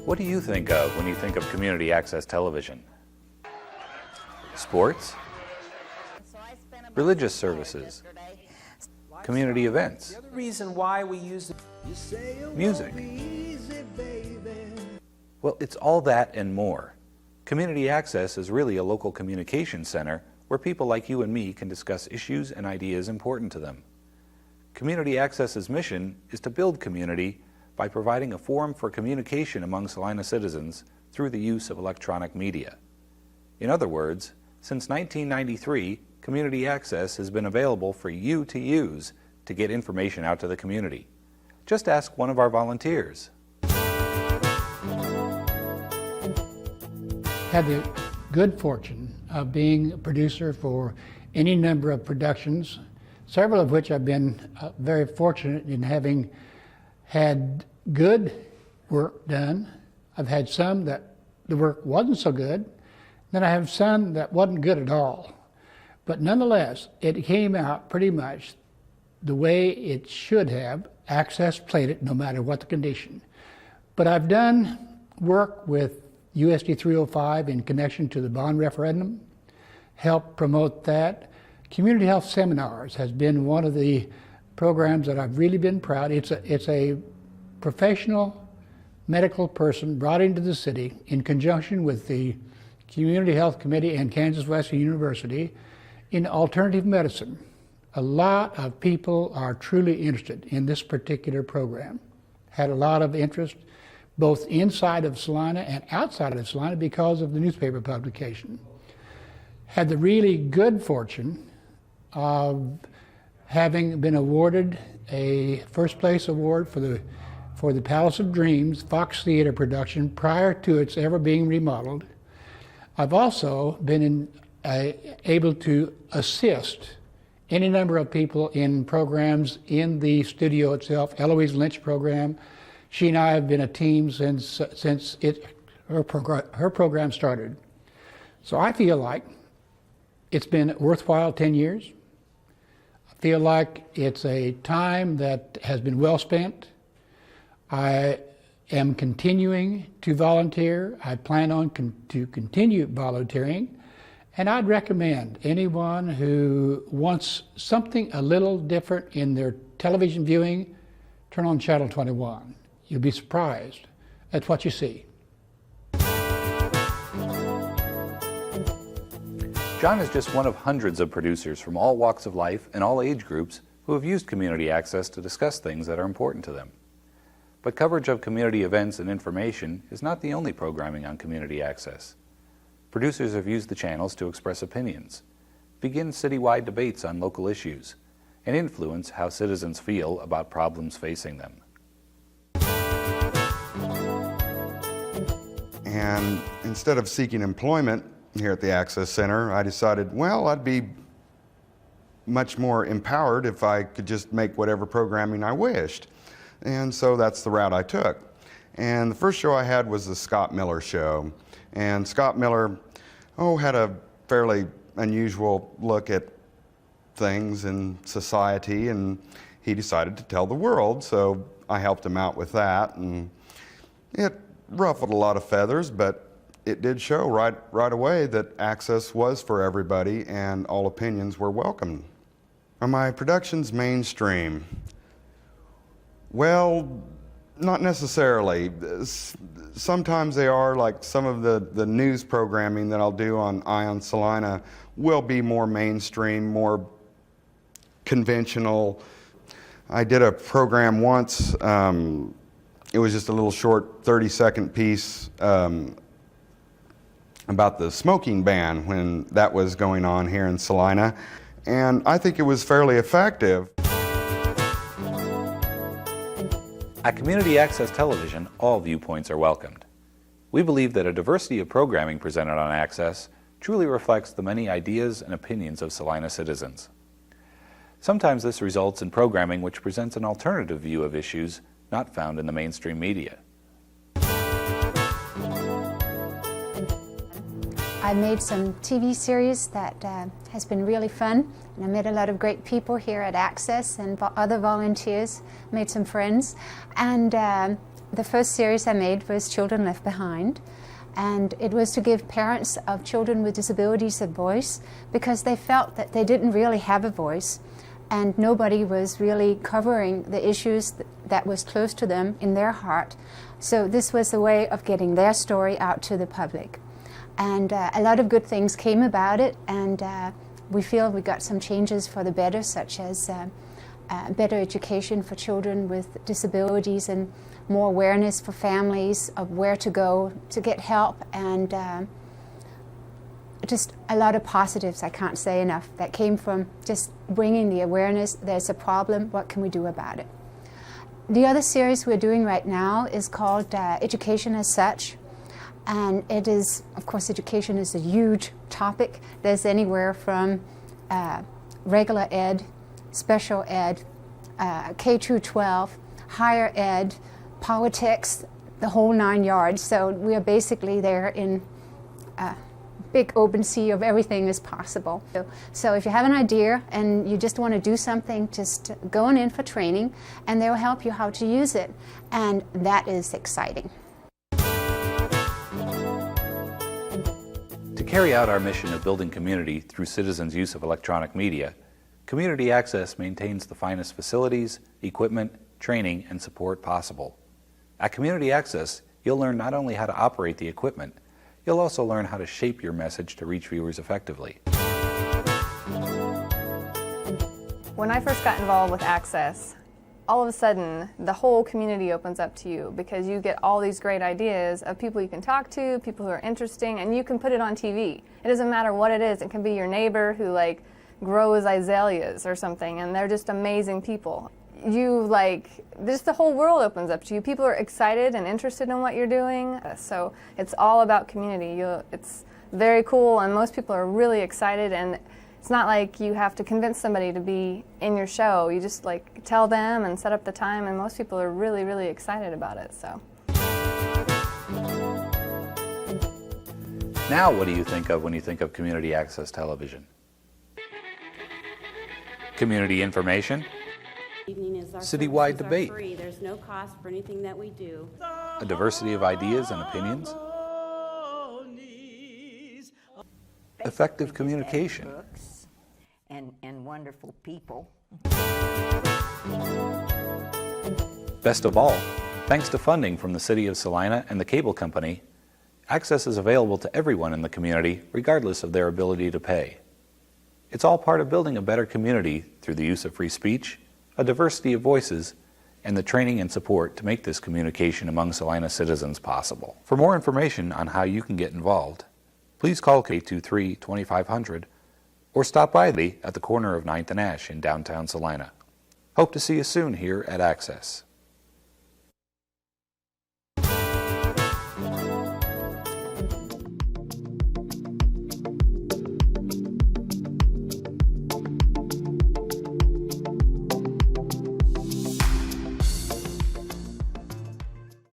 What do you think of when you think of community access television? Sports? Religious services? Community events? The other reason why we use Music? Well, it's all that and more. Community access is really a local communication center where people like you and me can discuss issues and ideas important to them. Community Access's mission is to build community by providing a forum for communication among Salina citizens through the use of electronic media. In other words, since 1993, Community Access has been available for you to use to get information out to the community. Just ask one of our volunteers. Had the good fortune of being a producer for any number of productions, several of which I've been very fortunate in having had good work done. I've had some that the work wasn't so good. Then I have some that wasn't good at all. But nonetheless, it came out pretty much the way it should have. Access played it no matter what the condition. But I've done work with USD 305 in connection to the bond referendum, helped promote that. Community health seminars has been one of the programs that I've really been proud. It's a professional medical person brought into the city in conjunction with the Community Health Committee and Kansas Western University in alternative medicine. A lot of people are truly interested in this particular program. Had a lot of interest both inside of Salina and outside of Salina because of the newspaper publication. Had the really good fortune of having been awarded a first place award for the Palace of Dreams Fox Theater production prior to its ever being remodeled. I've also been able to assist any number of people in programs in the studio itself. Eloise Lynch program. She and I have been a team since her program started. So I feel like it's been worthwhile 10 years. I feel like it's a time that has been well spent. I am continuing to volunteer. I plan on to continue volunteering. And I'd recommend anyone who wants something a little different in their television viewing, turn on Channel 21. You'll be surprised at what you see. John is just one of hundreds of producers from all walks of life and all age groups who have used community access to discuss things that are important to them. But coverage of community events and information is not the only programming on community access. Producers have used the channels to express opinions, begin citywide debates on local issues, and influence how citizens feel about problems facing them. And instead of seeking employment here at the Access Center, I decided, well, I'd be much more empowered if I could just make whatever programming I wished. And so that's the route I took. And the first show I had was the Scott Miller Show. And Scott Miller, had a fairly unusual look at things in society, and he decided to tell the world, so I helped him out with that. And it ruffled a lot of feathers, but it did show right away that access was for everybody and all opinions were welcome. Are my productions mainstream? Well, not necessarily. Sometimes they are, like some of the news programming that I'll do on Ion Salina will be more mainstream, more conventional. I did a program once, it was just a little short 30-second piece about the smoking ban when that was going on here in Salina, and I think it was fairly effective. At Community Access Television, all viewpoints are welcomed. We believe that a diversity of programming presented on Access truly reflects the many ideas and opinions of Salina citizens. Sometimes this results in programming which presents an alternative view of issues not found in the mainstream media. I I made some TV series that has been really fun, and I met a lot of great people here at Access and other volunteers, made some friends. And the first series I made was Children Left Behind, and it was to give parents of children with disabilities a voice, because they felt that they didn't really have a voice and nobody was really covering the issues that was close to them in their heart. So this was a way of getting their story out to the public. And a lot of good things came about it, and we feel we got some changes for the better, such as better education for children with disabilities and more awareness for families of where to go to get help, and just a lot of positives, I can't say enough, that came from just bringing the awareness. There's a problem, what can we do about it? The other series we're doing right now is called Education as Such, and it is, of course, education is a huge topic. There's anywhere from regular ed, special ed, K through 12, higher ed, politics, the whole 9 yards. So we are basically there in a big open sea of everything is possible. So if you have an idea and you just want to do something, just go on in for training and they'll help you how to use it. And that is exciting. To carry out our mission of building community through citizens' use of electronic media, Community Access maintains the finest facilities, equipment, training, and support possible. At Community Access, you'll learn not only how to operate the equipment, you'll also learn how to shape your message to reach viewers effectively. When I first got involved with Access, all of a sudden the whole community opens up to you, because you get all these great ideas of people you can talk to, people who are interesting, and you can put it on TV. It doesn't matter what it is. It can be your neighbor who grows azaleas or something, and they're just amazing people. Just the whole world opens up to you. People are excited and interested in what you're doing. So it's all about community. It's very cool, and most people are really excited, and it's not like you have to convince somebody to be in your show. You just tell them and set up the time, and most people are really, really excited about it. So. Now what do you think of when you think of Community Access Television? Community information, citywide debate, free. There's no cost for anything that we do. a diversity of ideas and opinions, effective communication, books and wonderful people. Best of all, thanks to funding from the City of Salina and the cable company, access is available to everyone in the community regardless of their ability to pay. It's all part of building a better community through the use of free speech, a diversity of voices, and the training and support to make this communication among Salina citizens possible. For more information on how you can get involved, please call 823-2500 or stop by at the corner of 9th and Ash in downtown Salina. Hope to see you soon here at Access.